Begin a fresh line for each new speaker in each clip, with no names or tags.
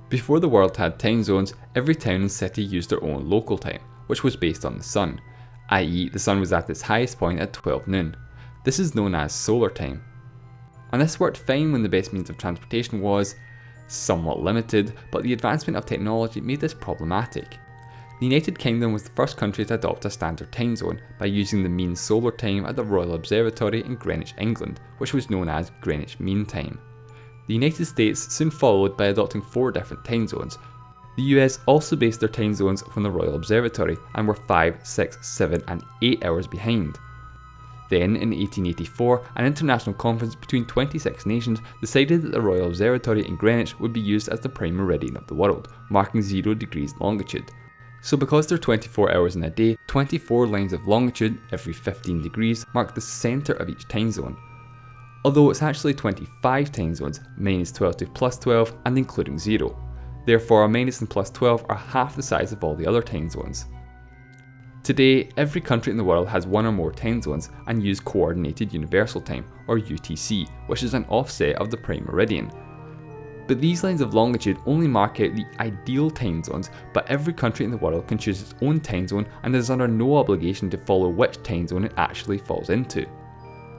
Before the world had time zones, every town and city used their own local time, which was based on the sun, i.e. the sun was at its highest point at 12 noon. This is known as solar time. And this worked fine when the best means of transportation was somewhat limited, but the advancement of technology made this problematic. The United Kingdom was the first country to adopt a standard time zone by using the mean solar time at the Royal Observatory in Greenwich, England, which was known as Greenwich Mean Time. The United States soon followed by adopting 4 different time zones. The US also based their time zones from the Royal Observatory and were 5, 6, 7 and 8 hours behind. Then, in 1884, an international conference between 26 nations decided that the Royal Observatory in Greenwich would be used as the prime meridian of the world, marking 0 degrees longitude. So because there are 24 hours in a day, 24 lines of longitude every 15 degrees mark the centre of each time zone. Although it's actually 25 time zones, minus 12 to plus 12 and including 0. Therefore, a minus and plus 12 are half the size of all the other time zones. Today, every country in the world has one or more time zones and use Coordinated Universal Time, or UTC, which is an offset of the prime meridian. But these lines of longitude only mark out the ideal time zones, but every country in the world can choose its own time zone and is under no obligation to follow which time zone it actually falls into.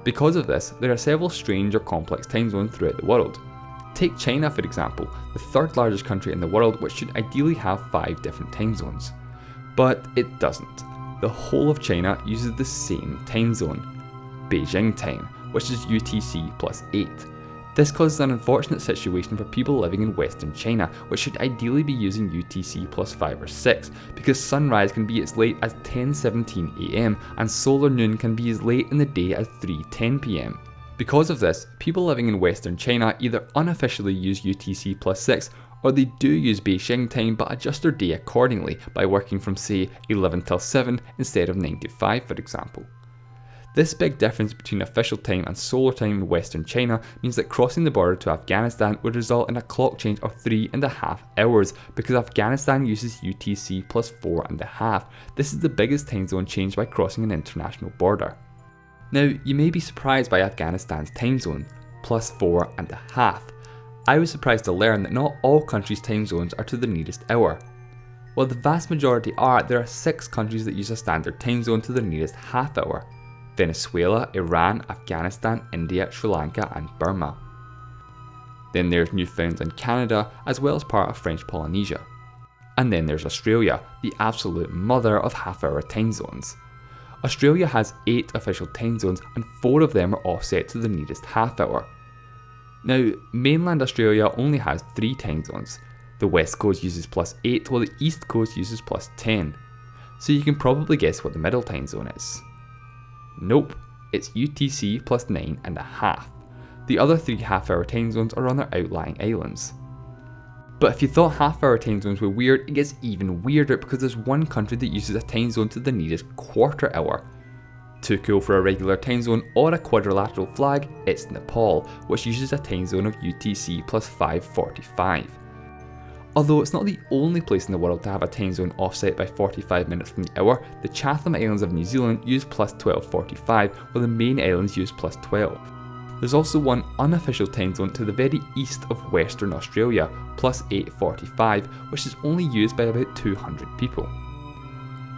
Because of this, there are several strange or complex time zones throughout the world. Take China for example, the 3rd largest country in the world, which should ideally have 5 different time zones. But it doesn't. The whole of China uses the same time zone, Beijing time, which is UTC plus 8. This causes an unfortunate situation for people living in Western China, which should ideally be using UTC plus 5 or 6, because sunrise can be as late as 10:17 AM and solar noon can be as late in the day as 3:10 PM. Because of this, people living in Western China either unofficially use UTC plus 6, or they do use Beijing time but adjust their day accordingly by working from say 11 till 7 instead of 9 to 5 for example. This big difference between official time and solar time in Western China means that crossing the border to Afghanistan would result in a clock change of 3.5 hours because Afghanistan uses UTC plus 4.5. This is the biggest time zone change by crossing an international border. Now, you may be surprised by Afghanistan's time zone, plus 4.5. I was surprised to learn that not all countries' time zones are to the nearest hour. While the vast majority are, there are 6 countries that use a standard time zone to the nearest half hour: Venezuela, Iran, Afghanistan, India, Sri Lanka and Burma. Then there's Newfoundland, Canada, as well as part of French Polynesia. And then there's Australia, the absolute mother of half-hour time zones. Australia has 8 official time zones and 4 of them are offset to the nearest half hour. Now, mainland Australia only has 3 time zones. The West Coast uses plus 8 while the East Coast uses plus 10. So you can probably guess what the middle time zone is. Nope, it's UTC plus 9.5. The other 3 half-hour time zones are on their outlying islands. But if you thought half-hour time zones were weird, it gets even weirder because there's one country that uses a time zone to the nearest quarter hour. Too cool for a regular time zone or a quadrilateral flag, it's Nepal, which uses a time zone of UTC plus 5:45. Although it's not the only place in the world to have a time zone offset by 45 minutes from the hour, the Chatham Islands of New Zealand use plus 12:45 while the main islands use plus 12. There's also one unofficial time zone to the very east of Western Australia, plus 8:45, which is only used by about 200 people.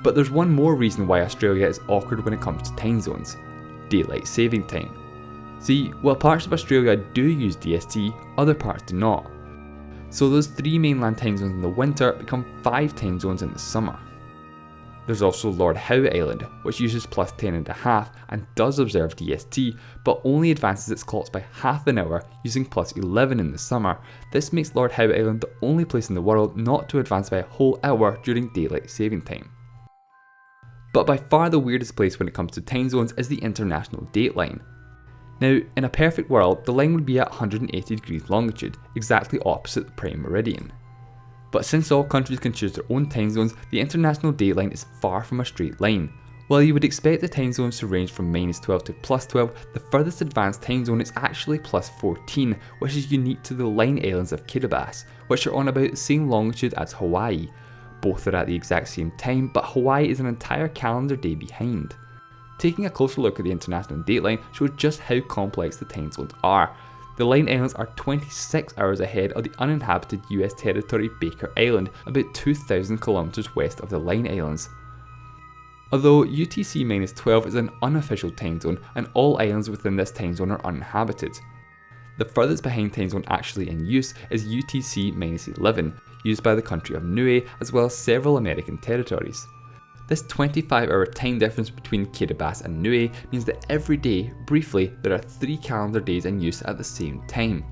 But there's one more reason why Australia is awkward when it comes to time zones: daylight saving time. See, while parts of Australia do use DST, other parts do not. So those 3 mainland time zones in the winter become 5 time zones in the summer. There's also Lord Howe Island, which uses plus 10.5 and does observe DST, but only advances its clocks by half an hour using plus 11 in the summer. This makes Lord Howe Island the only place in the world not to advance by a whole hour during daylight saving time. But by far the weirdest place when it comes to time zones is the international dateline. Now, in a perfect world, the line would be at 180 degrees longitude, exactly opposite the prime meridian. But since all countries can choose their own time zones, the international dateline is far from a straight line. While you would expect the time zones to range from minus 12 to plus 12, the furthest advanced time zone is actually plus 14, which is unique to the Line Islands of Kiribati, which are on about the same longitude as Hawaii. Both are at the exact same time, but Hawaii is an entire calendar day behind. Taking a closer look at the international dateline shows just how complex the time zones are. The Line Islands are 26 hours ahead of the uninhabited US territory Baker Island, about 2,000 kilometers west of the Line Islands. Although UTC-12 is an unofficial time zone, and all islands within this time zone are uninhabited. The furthest behind time zone actually in use is UTC-11, used by the country of Niue as well as several American territories. This 25-hour time difference between Kiribati and Niue means that every day, briefly, there are 3 calendar days in use at the same time.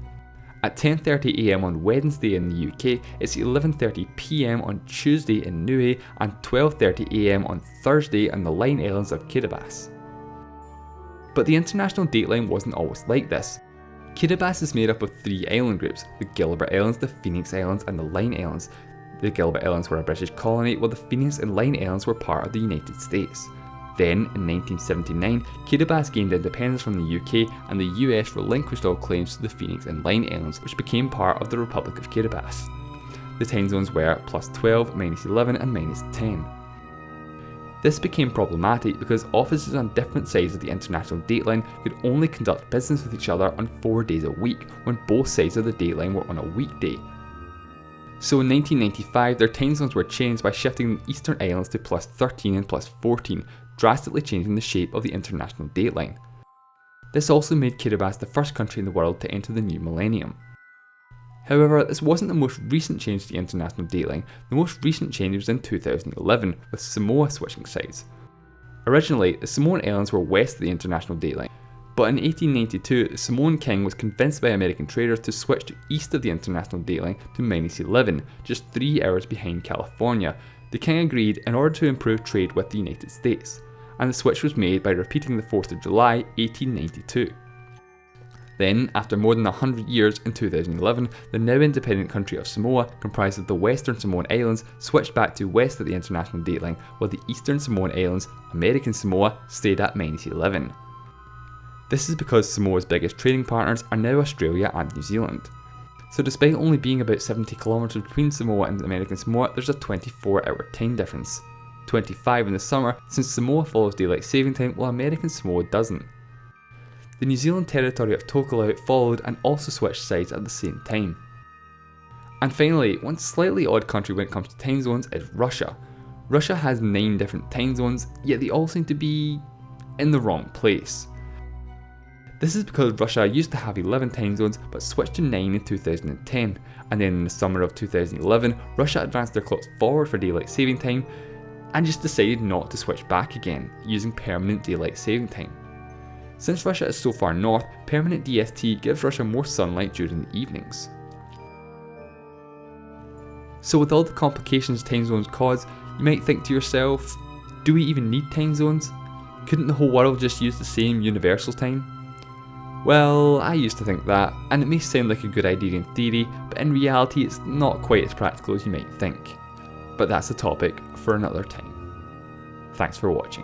At 10:30 AM on Wednesday in the UK, it's 11:30 PM on Tuesday in Niue and 12:30 AM on Thursday on the Line Islands of Kiribati. But the international dateline wasn't always like this. Kiribati is made up of 3 island groups: the Gilbert Islands, the Phoenix Islands and the Line Islands. The Gilbert Islands were a British colony, while the Phoenix and Line Islands were part of the United States. Then, in 1979, Kiribati gained independence from the UK and the US relinquished all claims to the Phoenix and Line Islands, which became part of the Republic of Kiribati. The time zones were +12, -11 and -10. This became problematic because officers on different sides of the international dateline could only conduct business with each other on 4 days a week when both sides of the dateline were on a weekday. So in 1995, their time zones were changed by shifting the Eastern Islands to +13 and +14, drastically changing the shape of the international dateline. This also made Kiribati the first country in the world to enter the new millennium. However, this wasn't the most recent change to the international dateline. The most recent change was in 2011, with Samoa switching sides. Originally, the Samoan Islands were west of the international dateline, but in 1892, the Samoan king was convinced by American traders to switch to east of the international dateline to -11, just 3 hours behind California. The king agreed in order to improve trade with the United States, and the switch was made by repeating the 4th of July, 1892. Then, after more than 100 years, in 2011, the now independent country of Samoa, comprised of the Western Samoan Islands, switched back to west of the international dateline, while the Eastern Samoan Islands, American Samoa, stayed at -11. This is because Samoa's biggest trading partners are now Australia and New Zealand. So despite only being about 70 kilometers between Samoa and American Samoa, there's a 24-hour time difference. 25 in the summer, since Samoa follows daylight saving time while American Samoa doesn't. The New Zealand territory of Tokelau followed and also switched sides at the same time. And finally, one slightly odd country when it comes to time zones is Russia. Russia has 9 different time zones, yet they all seem to be in the wrong place. This is because Russia used to have 11 time zones but switched to 9 in 2010, and then in the summer of 2011, Russia advanced their clocks forward for daylight saving time and just decided not to switch back again, using permanent daylight saving time. Since Russia is so far north, permanent DST gives Russia more sunlight during the evenings. So with all the complications time zones cause, you might think to yourself, do we even need time zones? Couldn't the whole world just use the same universal time? Well, I used to think that, and it may sound like a good idea in theory, but in reality it's not quite as practical as you might think. But that's a topic for another time. Thanks for watching.